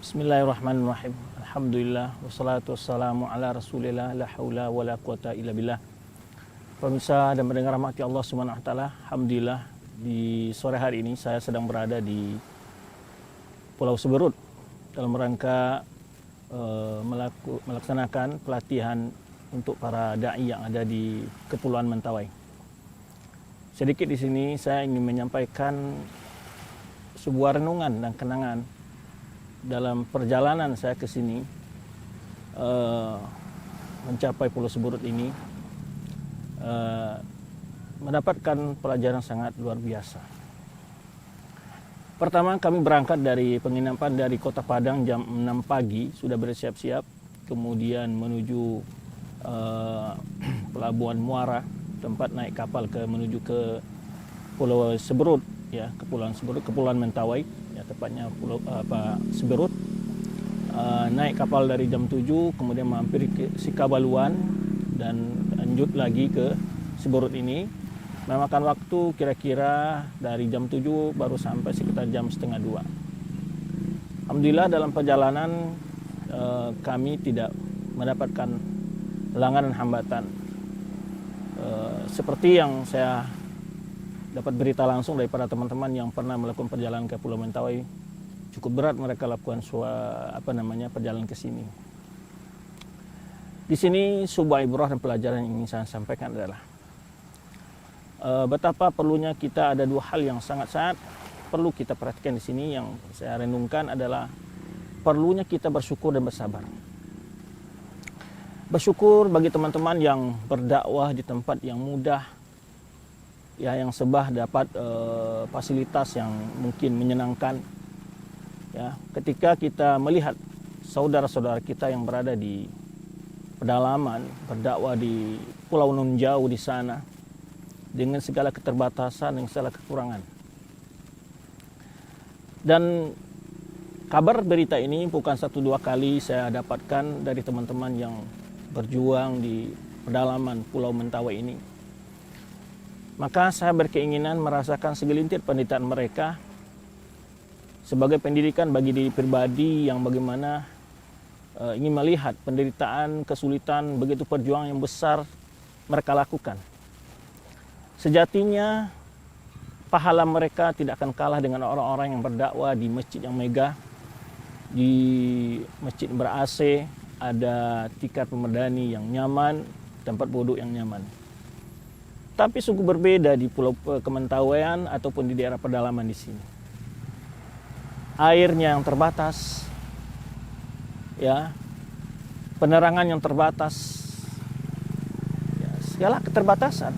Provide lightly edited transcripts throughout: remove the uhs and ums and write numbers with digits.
Bismillahirrahmanirrahim. Alhamdulillah wassalatu wassalamu ala Rasulillah la haula wala quwata illa billah. Pemirsa dan mendengar rahmati Allah Subhanahu wa taala, alhamdulillah di sore hari ini saya sedang berada di Pulau Seberut dalam rangka melaksanakan pelatihan untuk para dai yang ada di Kepulauan Mentawai. Sedikit di sini saya ingin menyampaikan sebuah renungan dan kenangan dalam perjalanan saya ke sini mencapai Pulau Seberut ini, mendapatkan pelajaran sangat luar biasa. Pertama, kami berangkat dari penginapan dari Kota Padang jam 6 pagi, sudah bersiap-siap, kemudian menuju Pelabuhan Muara, tempat naik kapal menuju ke Pulau Seberut, ya, Kepulauan Seberut, Kepulauan Mentawai, ya, tepatnya Seberut. Naik kapal dari jam 7, kemudian mampir ke Sikabaluan dan lanjut lagi ke Seberut ini. Memakan waktu kira-kira dari jam 7 baru sampai sekitar jam setengah 2. Alhamdulillah dalam perjalanan kami tidak mendapatkan halangan dan hambatan. Seperti yang saya dapat berita langsung daripada teman-teman yang pernah melakukan perjalanan ke Pulau Mentawai, cukup berat mereka lakukan perjalanan ke sini. Di sini sebuah ibrah dan pelajaran yang ingin saya sampaikan adalah betapa perlunya kita, ada dua hal yang sangat-sangat perlu kita perhatikan di sini. Yang saya renungkan adalah perlunya kita bersyukur dan bersabar. Bersyukur bagi teman-teman yang berdakwah di tempat yang mudah, ya, yang sebah dapat fasilitas yang mungkin menyenangkan. Ya, ketika kita melihat saudara-saudara kita yang berada di pedalaman, berdakwah di pulau nun jauh di sana, dengan segala keterbatasan, dengan segala kekurangan. Dan kabar berita ini bukan 1-2 kali saya dapatkan dari teman-teman yang berjuang di pedalaman Pulau Mentawai ini. Maka saya berkeinginan merasakan segelintir penderitaan mereka sebagai pendidikan bagi diri pribadi yang bagaimana ingin melihat penderitaan, kesulitan, begitu perjuangan yang besar mereka lakukan. Sejatinya pahala mereka tidak akan kalah dengan orang-orang yang berdakwah di masjid yang megah, di masjid ber-AC, ada tikar pemerdani yang nyaman, tempat duduk yang nyaman. Tapi sungguh berbeda di Pulau Kementawaian ataupun di daerah pedalaman di sini. Airnya yang terbatas, ya, penerangan yang terbatas, ya, segala keterbatasan.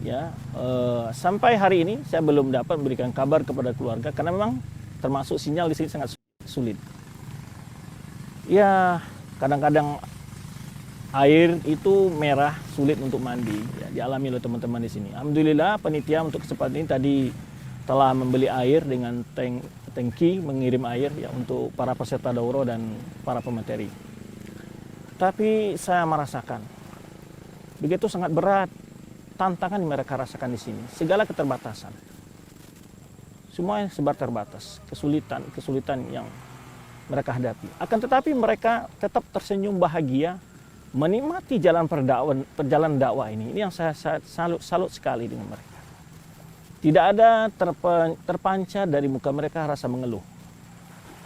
Ya, sampai hari ini saya belum dapat memberikan kabar kepada keluarga karena memang termasuk sinyal di sini sangat sulit. Ya, kadang-kadang air itu merah, sulit untuk mandi, ya, dialami oleh teman-teman di sini. Alhamdulillah panitia untuk kesempatan ini tadi telah membeli air dengan tangki, mengirim air, ya, untuk para peserta daurah dan para pemateri. Tapi saya merasakan begitu sangat berat tantangan yang mereka rasakan di sini, segala keterbatasan. Semuanya serba terbatas, kesulitan yang mereka hadapi. Akan tetapi mereka tetap tersenyum bahagia menikmati perjalanan dakwah ini. Ini yang saya salut sekali dengan mereka. Tidak ada terpancar dari muka mereka rasa mengeluh.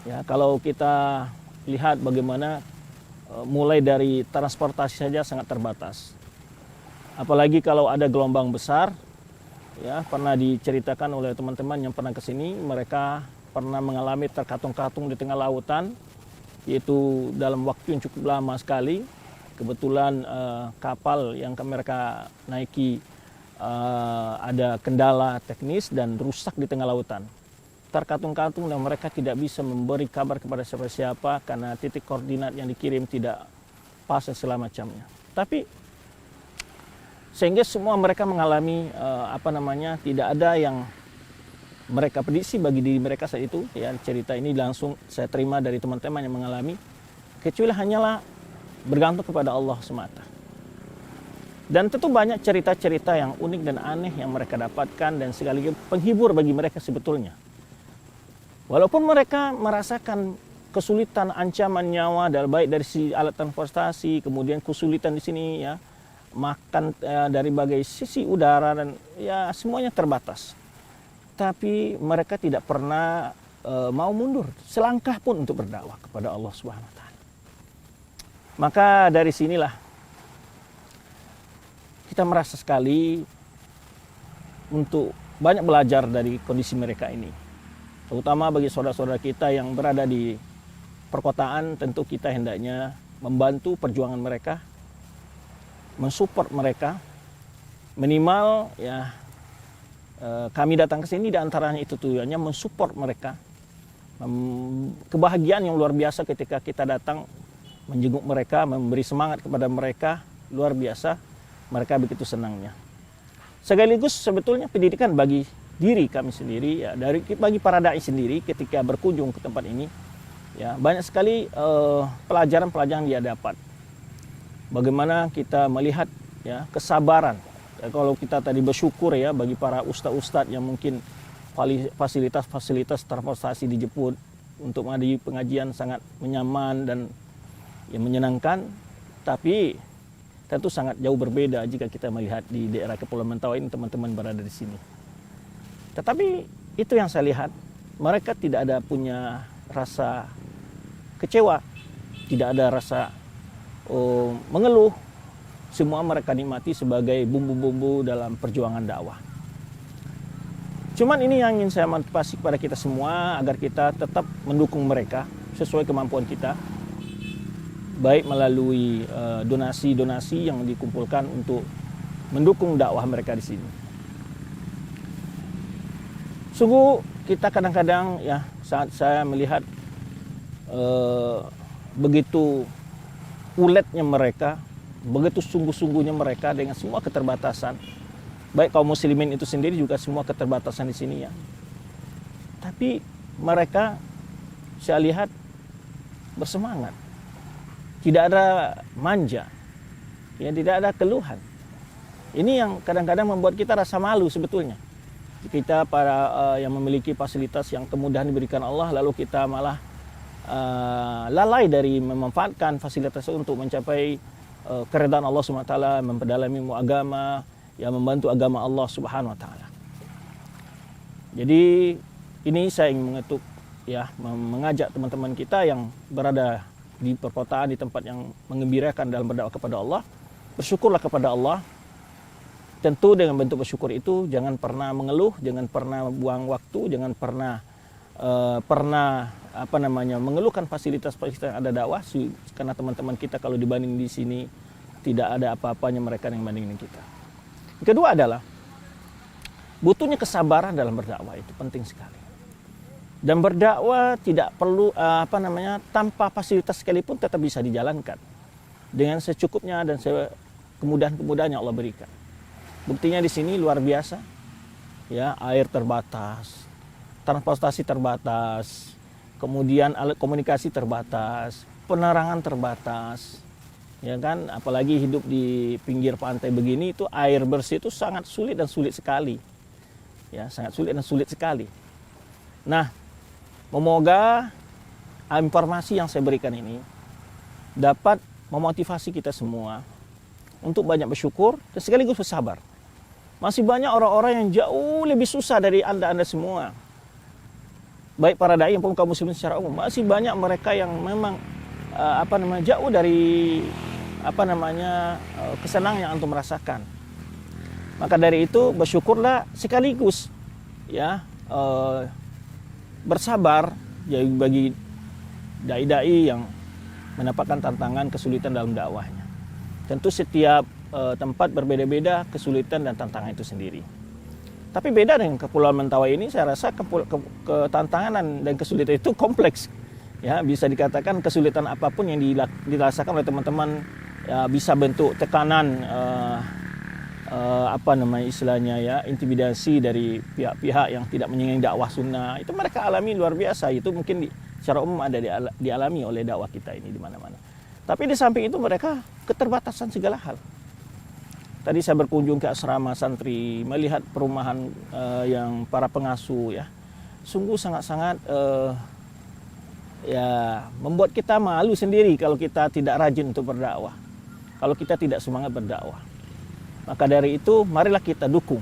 Ya, kalau kita lihat bagaimana mulai dari transportasi saja sangat terbatas. Apalagi kalau ada gelombang besar, ya, pernah diceritakan oleh teman-teman yang pernah ke sini, mereka pernah mengalami terkatung-katung di tengah lautan, yaitu dalam waktu yang cukup lama sekali. Kebetulan kapal yang mereka naiki ada kendala teknis dan rusak di tengah lautan. Terkatung-katung dan mereka tidak bisa memberi kabar kepada siapa-siapa karena titik koordinat yang dikirim tidak pas dan segala macamnya. Tapi sehingga semua mereka mengalami tidak ada yang mereka prediksi bagi diri mereka saat itu. Ya, cerita ini langsung saya terima dari teman-teman yang mengalami, kecuali hanyalah bergantung kepada Allah semata. Dan tentu banyak cerita-cerita yang unik dan aneh yang mereka dapatkan dan sekaligus penghibur bagi mereka sebetulnya. Walaupun mereka merasakan kesulitan, ancaman nyawa, baik dari si alat transportasi, kemudian kesulitan di sini ya, makan dari berbagai sisi udara dan ya semuanya terbatas. Tapi mereka tidak pernah mau mundur selangkah pun untuk berdakwah kepada Allah Subhanahu wa taala. Maka dari sinilah kita merasa sekali untuk banyak belajar dari kondisi mereka ini. Terutama bagi saudara-saudara kita yang berada di perkotaan, tentu kita hendaknya membantu perjuangan mereka, mensupport mereka. Minimal ya kami datang ke sini di antaranya itu tujuannya mensupport mereka. Kebahagiaan yang luar biasa ketika kita datang menjenguk mereka, memberi semangat kepada mereka, luar biasa. Mereka begitu senangnya. Sekaligus sebetulnya pendidikan bagi diri kami sendiri, ya, bagi para dai sendiri ketika berkunjung ke tempat ini, ya banyak sekali pelajaran-pelajaran dia dapat. Bagaimana kita melihat ya kesabaran. Ya, kalau kita tadi bersyukur ya bagi para ustadz-ustadz yang mungkin fasilitas-fasilitas transportasi dijemput untuk menghadiri pengajian sangat nyaman dan ya, menyenangkan, tapi tentu sangat jauh berbeda jika kita melihat di daerah Kepulauan Mentawai ini teman-teman berada di sini. Tetapi itu yang saya lihat, mereka tidak ada punya rasa kecewa, tidak ada rasa mengeluh. Semua mereka nikmati sebagai bumbu-bumbu dalam perjuangan dakwah. Cuman ini yang ingin saya motivasi kepada kita semua agar kita tetap mendukung mereka sesuai kemampuan kita. Baik melalui donasi-donasi yang dikumpulkan untuk mendukung dakwah mereka di sini. Sungguh kita kadang-kadang ya saat saya melihat begitu uletnya mereka, begitu sungguh-sungguhnya mereka dengan semua keterbatasan. Baik kaum muslimin itu sendiri juga semua keterbatasan di sini ya. Tapi mereka saya lihat bersemangat. Tidak ada manja, ya tidak ada keluhan. Ini yang kadang-kadang membuat kita rasa malu sebetulnya. Kita para yang memiliki fasilitas yang kemudahan diberikan Allah, lalu kita malah lalai dari memanfaatkan fasilitas untuk mencapai keridhaan Allah Subhanahu wa taala, memperdalami ilmu agama, ya membantu agama Allah Subhanahu wa taala. Jadi ini saya ingin mengetuk ya, mengajak teman-teman kita yang berada di perkotaan, di tempat yang menggembirakan dalam berdakwah kepada Allah, bersyukurlah kepada Allah. Tentu dengan bentuk bersyukur itu jangan pernah mengeluh, jangan pernah buang waktu, jangan pernah mengeluhkan fasilitas-fasilitas yang ada dakwah, karena teman-teman kita kalau dibanding di sini tidak ada apa-apanya mereka yang bandingin kita. Yang kedua adalah butuhnya kesabaran dalam berdakwah, itu penting sekali. Dan berdakwah tidak perlu tanpa fasilitas sekalipun tetap bisa dijalankan dengan secukupnya dan kemudahan-kemudahan yang Allah berikan. Buktinya di sini luar biasa, ya air terbatas, transportasi terbatas, kemudian alat komunikasi terbatas, penerangan terbatas, ya kan? Apalagi hidup di pinggir pantai begini itu air bersih itu sangat sulit dan sulit sekali, ya sangat sulit dan sulit sekali. Nah, semoga informasi yang saya berikan ini dapat memotivasi kita semua untuk banyak bersyukur dan sekaligus bersabar. Masih banyak orang-orang yang jauh lebih susah dari Anda semua. Baik para dai maupun kaum muslimin secara umum, masih banyak mereka yang memang jauh dari kesenangan yang antum merasakan. Maka dari itu bersyukurlah sekaligus ya bersabar ya bagi dai-dai yang mendapatkan tantangan kesulitan dalam dakwahnya. Tentu setiap tempat berbeda-beda kesulitan dan tantangan itu sendiri. Tapi beda dengan Kepulauan Mentawai ini, saya rasa ketantangan dan kesulitan itu kompleks. Ya, bisa dikatakan kesulitan apapun yang dirasakan oleh teman-teman ya, bisa bentuk tekanan istilahnya ya, intimidasi dari pihak-pihak yang tidak menyenangi dakwah sunnah. Itu mereka alami luar biasa. Itu mungkin secara umum ada dialami oleh dakwah kita ini di mana-mana. Tapi di samping itu mereka keterbatasan segala hal. Tadi saya berkunjung ke asrama santri, melihat perumahan yang para pengasuh ya. sungguh sangat-sangat ya membuat kita malu sendiri kalau kita tidak rajin untuk berdakwah, kalau kita tidak semangat berdakwah. Maka dari itu marilah kita dukung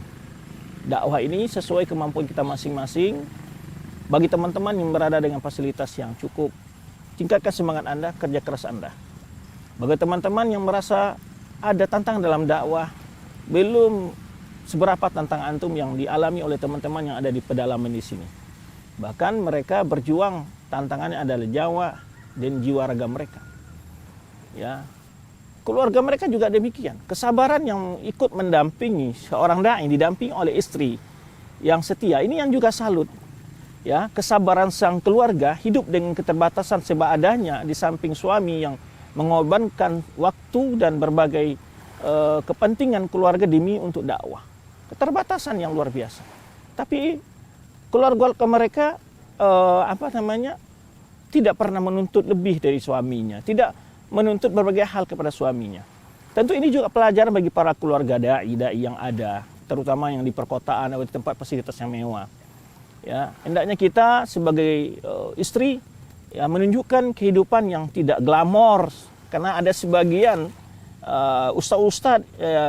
dakwah ini sesuai kemampuan kita masing-masing. Bagi teman-teman yang berada dengan fasilitas yang cukup, tingkatkan semangat Anda, kerja keras Anda. Bagi teman-teman yang merasa ada tantangan dalam dakwah, belum seberapa tantangan antum yang dialami oleh teman-teman yang ada di pedalaman di sini. Bahkan mereka berjuang, tantangannya adalah Jawa dan jiwa raga mereka. Ya, keluarga mereka juga demikian. Kesabaran yang ikut mendampingi seorang dai, didampingi oleh istri yang setia, ini yang juga salut. Ya, kesabaran sang keluarga hidup dengan keterbatasan serba adanya di samping suami yang mengorbankan waktu dan berbagai kepentingan keluarga demi untuk dakwah. Keterbatasan yang luar biasa. Tapi keluarga mereka tidak pernah menuntut lebih dari suaminya, tidak menuntut berbagai hal kepada suaminya. Tentu ini juga pelajaran bagi para keluarga dai yang ada, terutama yang di perkotaan atau di tempat fasilitas yang mewah. Ya, hendaknya kita sebagai istri ya menunjukkan kehidupan yang tidak glamor, karena ada sebagian ustaz-ustaz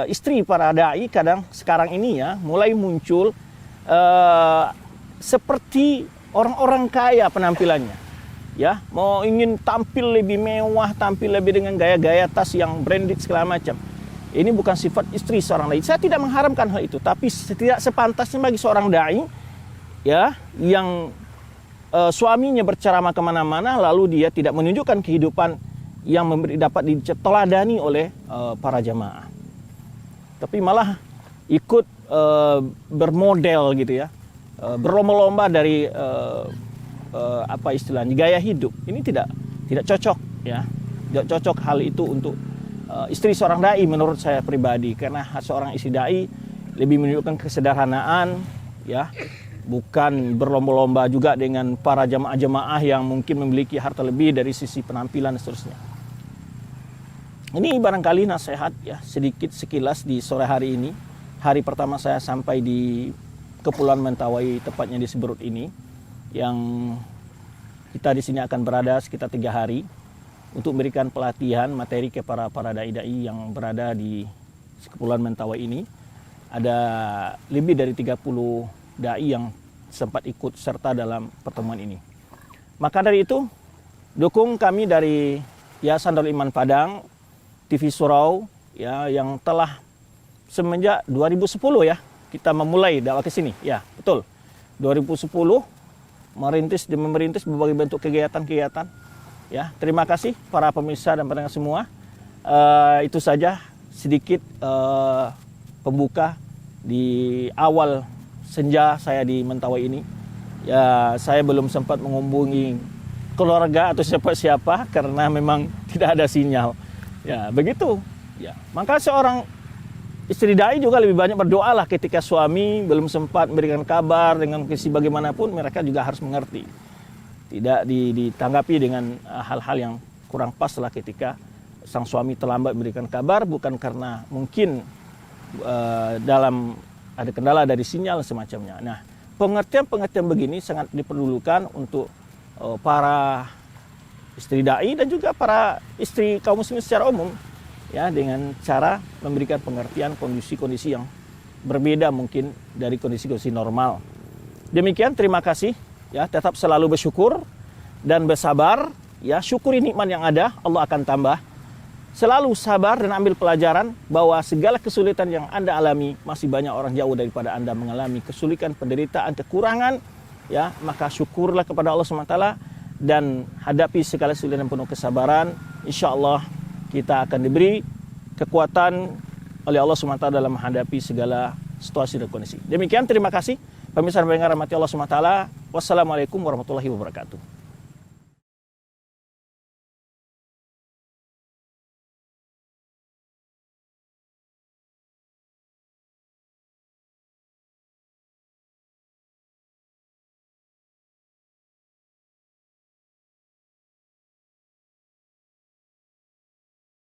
istri para dai kadang sekarang ini ya mulai muncul seperti orang-orang kaya penampilannya. Ya, mau ingin tampil lebih mewah, tampil lebih dengan gaya-gaya tas yang branded segala macam. Ini bukan sifat istri seorang dai. Saya tidak mengharamkan hal itu, tapi tidak sepantasnya bagi seorang dai ya yang suaminya berceramah kemana-mana lalu dia tidak menunjukkan kehidupan yang dapat diteladani oleh para jamaah, tapi malah ikut bermodel gitu ya, berlomba-lomba dari apa istilahnya gaya hidup. Ini tidak cocok ya, tidak cocok hal itu untuk istri seorang dai menurut saya pribadi, karena seorang istri dai lebih menunjukkan kesederhanaan ya, bukan berlomba-lomba juga dengan para jamaah-jamaah yang mungkin memiliki harta lebih dari sisi penampilan dan seterusnya. Ini barangkali nasihat ya sedikit sekilas di sore hari ini, hari pertama saya sampai di Kepulauan Mentawai, tepatnya di Siberut ini, yang kita di sini akan berada sekitar 3 hari untuk memberikan pelatihan materi kepada para dai-dai yang berada di Kepulauan Mentawai ini. Ada lebih dari 30 dai yang sempat ikut serta dalam pertemuan ini. Maka dari itu, dukung kami dari Yayasan Darul Iman Padang, TV Surau ya, yang telah semenjak 2010 ya kita memulai dakwah ke sini. Ya, betul. 2010 merintis berbagai bentuk kegiatan-kegiatan. Ya, terima kasih para pemirsa dan pendengar semua. Itu saja sedikit pembuka di awal senja saya di Mentawai ini. Ya, saya belum sempat menghubungi keluarga atau siapa-siapa karena memang tidak ada sinyal. Ya, begitu. Ya, maka seorang istri dai juga lebih banyak berdoalah ketika suami belum sempat memberikan kabar dengan kondisi bagaimanapun, mereka juga harus mengerti. Tidak ditanggapi dengan hal-hal yang kurang pas lah ketika sang suami terlambat memberikan kabar, bukan karena mungkin dalam ada kendala dari sinyal semacamnya. Nah, pengertian-pengertian begini sangat diperlukan untuk para istri dai dan juga para istri kaum muslimin secara umum ya, dengan cara memberikan pengertian kondisi-kondisi yang berbeda mungkin dari kondisi-kondisi normal. Demikian, terima kasih ya, tetap selalu bersyukur dan bersabar ya, syukuri nikmat yang ada, Allah akan tambah. Selalu sabar dan ambil pelajaran bahwa segala kesulitan yang Anda alami, masih banyak orang jauh daripada Anda mengalami kesulitan, penderitaan, kekurangan ya, maka syukurlah kepada Allah SWT dan hadapi segala kesulitan penuh kesabaran. Insya Allah kita akan diberi kekuatan oleh Allah SWT dalam menghadapi segala situasi dan kondisi. Demikian, terima kasih pemirsa dan pendengar rahmati Allah SWT. Wassalamualaikum warahmatullahi wabarakatuh.